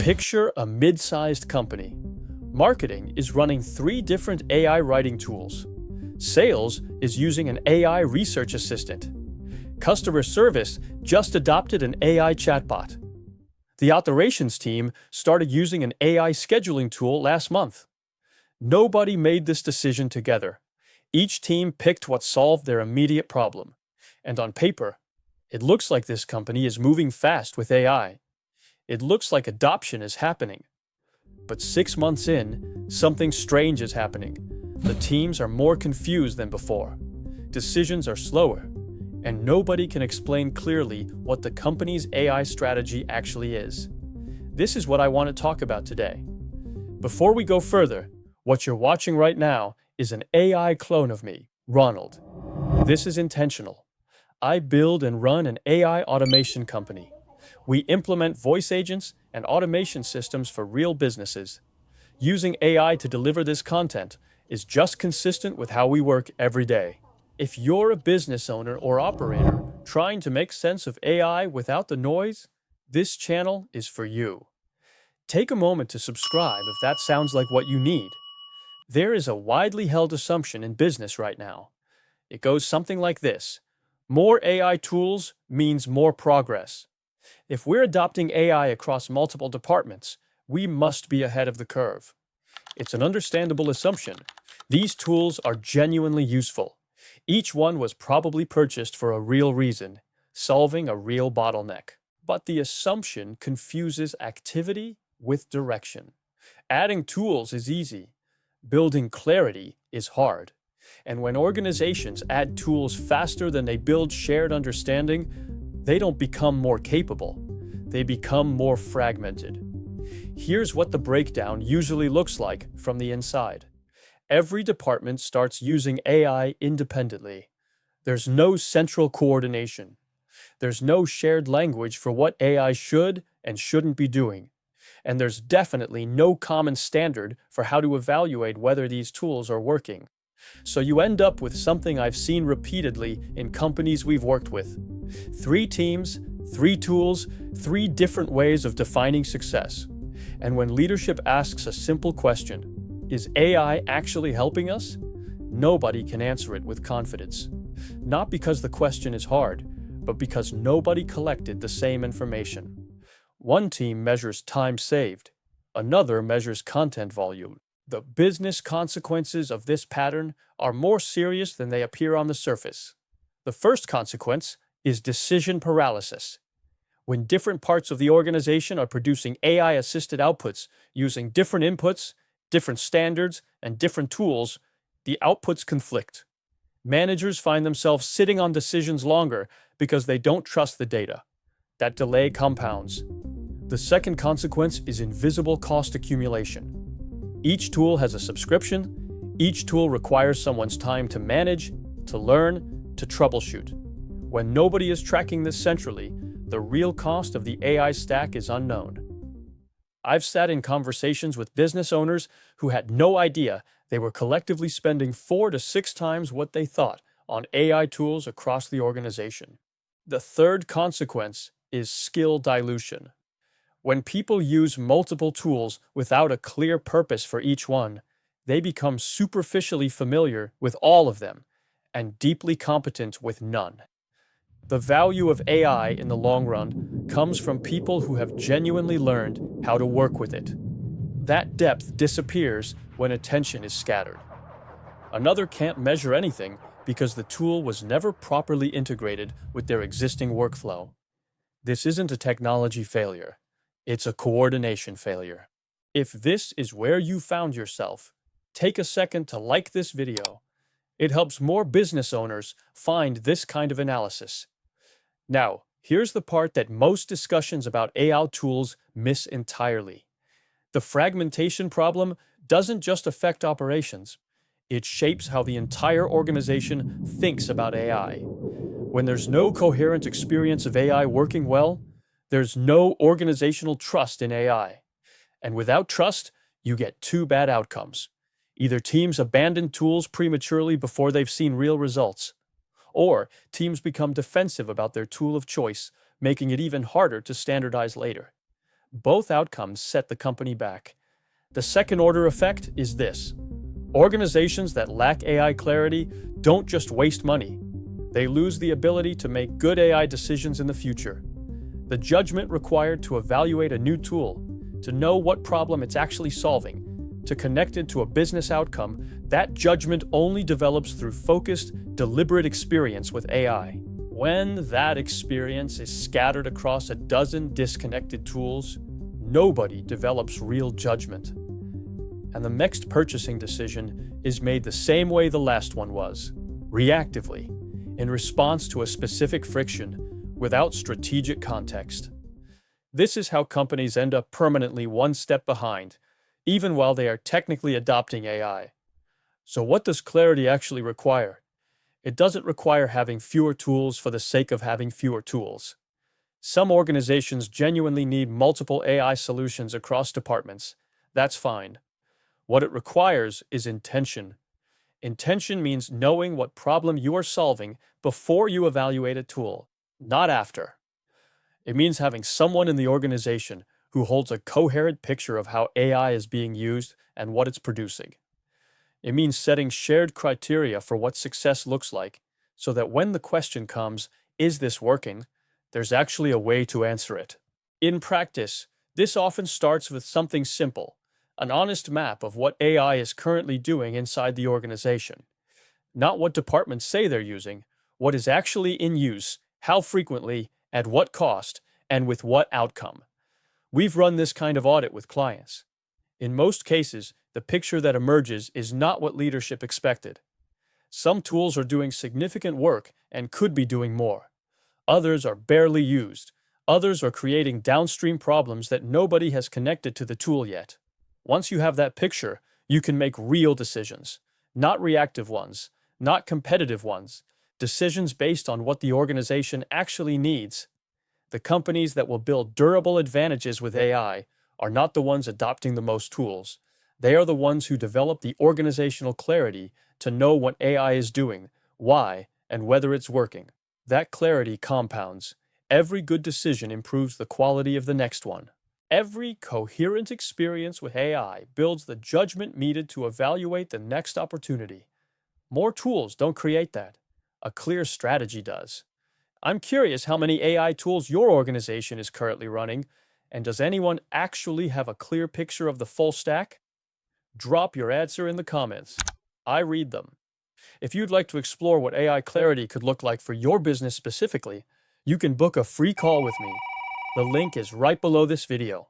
Picture a mid-sized company. Marketing is running 3 different AI writing tools. Sales is using an AI research assistant. Customer service just adopted an AI chatbot. The operations team started using an AI scheduling tool last month. Nobody made this decision together. Each team picked what solved their immediate problem. And on paper, it looks like this company is moving fast with AI. It looks like adoption is happening. But 6 months in, something strange is happening. The teams are more confused than before. Decisions are slower, and nobody can explain clearly what the company's AI strategy actually is. This is what I want to talk about today. Before we go further, what you're watching right now is an AI clone of me, Ronald. This is intentional. I build and run an AI automation company. We implement voice agents and automation systems for real businesses. Using AI to deliver this content is just consistent with how we work every day. If you're a business owner or operator trying to make sense of AI without the noise, this channel is for you. Take a moment to subscribe if that sounds like what you need. There is a widely held assumption in business right now. It goes something like this: more AI tools means more progress. If we're adopting AI across multiple departments, we must be ahead of the curve. It's an understandable assumption. These tools are genuinely useful. Each one was probably purchased for a real reason, solving a real bottleneck. But the assumption confuses activity with direction. Adding tools is easy. Building clarity is hard. And when organizations add tools faster than they build shared understanding, they don't become more capable. They become more fragmented. Here's what the breakdown usually looks like from the inside. Every department starts using AI independently. There's no central coordination. There's no shared language for what AI should and shouldn't be doing. And there's definitely no common standard for how to evaluate whether these tools are working. So you end up with something I've seen repeatedly in companies we've worked with. 3 teams, 3 tools, 3 different ways of defining success. And when leadership asks a simple question, is AI actually helping us? Nobody can answer it with confidence. Not because the question is hard, but because nobody collected the same information. One team measures time saved. Another measures content volume. The business consequences of this pattern are more serious than they appear on the surface. The first consequence is decision paralysis. When different parts of the organization are producing AI-assisted outputs using different inputs, different standards, and different tools, the outputs conflict. Managers find themselves sitting on decisions longer because they don't trust the data. That delay compounds. The second consequence is invisible cost accumulation. Each tool has a subscription. Each tool requires someone's time to manage, to learn, to troubleshoot. When nobody is tracking this centrally, the real cost of the AI stack is unknown. I've sat in conversations with business owners who had no idea they were collectively spending 4 to 6 times what they thought on AI tools across the organization. The third consequence is skill dilution. When people use multiple tools without a clear purpose for each one, they become superficially familiar with all of them and deeply competent with none. The value of AI in the long run comes from people who have genuinely learned how to work with it. That depth disappears when attention is scattered. Another can't measure anything because the tool was never properly integrated with their existing workflow. This isn't a technology failure. It's a coordination failure. If this is where you found yourself, take a second to like this video. It helps more business owners find this kind of analysis. Now, here's the part that most discussions about AI tools miss entirely. The fragmentation problem doesn't just affect operations. It shapes how the entire organization thinks about AI. When there's no coherent experience of AI working well, there's no organizational trust in AI. And without trust, you get 2 bad outcomes. Either teams abandon tools prematurely before they've seen real results, or teams become defensive about their tool of choice, making it even harder to standardize later. Both outcomes set the company back. The second-order effect is this. Organizations that lack AI clarity don't just waste money. They lose the ability to make good AI decisions in the future. The judgment required to evaluate a new tool, to know what problem it's actually solving, to connect it to a business outcome, that judgment only develops through focused, deliberate experience with AI. When that experience is scattered across a dozen disconnected tools, nobody develops real judgment. And the next purchasing decision is made the same way the last one was, reactively, in response to a specific friction, without strategic context. This is how companies end up permanently one step behind, even while they are technically adopting AI. So what does clarity actually require? It doesn't require having fewer tools for the sake of having fewer tools. Some organizations genuinely need multiple AI solutions across departments. That's fine. What it requires is intention. Intention means knowing what problem you are solving before you evaluate a tool, not after. It means having someone in the organization who holds a coherent picture of how AI is being used and what it's producing. It means setting shared criteria for what success looks like, so that when the question comes, is this working, there's actually a way to answer it. In practice, this often starts with something simple, an honest map of what AI is currently doing inside the organization. Not what departments say they're using, what is actually in use, how frequently, at what cost, and with what outcome. We've run this kind of audit with clients. In most cases, the picture that emerges is not what leadership expected. Some tools are doing significant work and could be doing more. Others are barely used. Others are creating downstream problems that nobody has connected to the tool yet. Once you have that picture, you can make real decisions, not reactive ones, not competitive ones, decisions based on what the organization actually needs. The companies that will build durable advantages with AI are not the ones adopting the most tools. They are the ones who develop the organizational clarity to know what AI is doing, why, and whether it's working. That clarity compounds. Every good decision improves the quality of the next one. Every coherent experience with AI builds the judgment needed to evaluate the next opportunity. More tools don't create that. A clear strategy does. I'm curious how many AI tools your organization is currently running, and does anyone actually have a clear picture of the full stack? Drop your answer in the comments. I read them. If you'd like to explore what AI clarity could look like for your business specifically, you can book a free call with me. The link is right below this video.